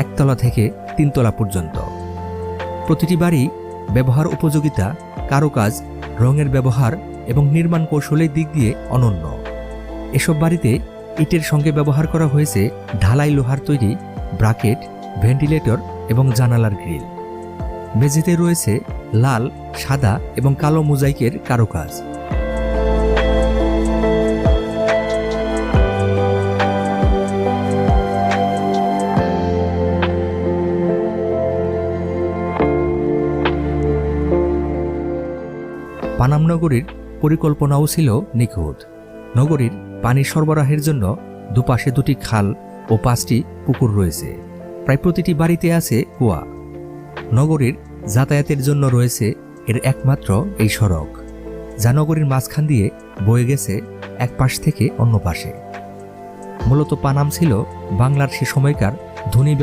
একতলা থেকে 3 তলা পর্যন্ত। প্রতিটি বাড়ি ব্যবহার উপযোগিতা, কারুকাজ, রঙের ব্যবহার এবং নির্মাণ কৌশলের দিক দিয়ে অনন্য। এসব বাড়িতে ইটের সঙ্গে ব্যবহার করা হয়েছে ঢালাই লোহার তৈরি ব্রাকেট, ভেন্টিলেটর এবং জানালার গ্রিল। মেঝেতে রয়েছে লাল, সাদা এবং কালো মোজাইকের কারুকাজ। পানাম নগরীর পরিকল্পনাও ছিল নিখুঁত। নগরীর পানি সরবরাহের জন্য দুপাশে 2টি খাল ও 5টি পুকুর রয়েছে। প্রায় প্রতিটি বাড়িতে আছে কুয়া। নগরীর যাতায়াতের জন্য রয়েছে এর একমাত্র এই সড়ক, যা নগরীর মাঝখান দিয়ে বয়ে গেছে এক পাশ থেকে অন্য পাশে। মূলত পানাম ছিল বাংলার সে সময়কার ধনী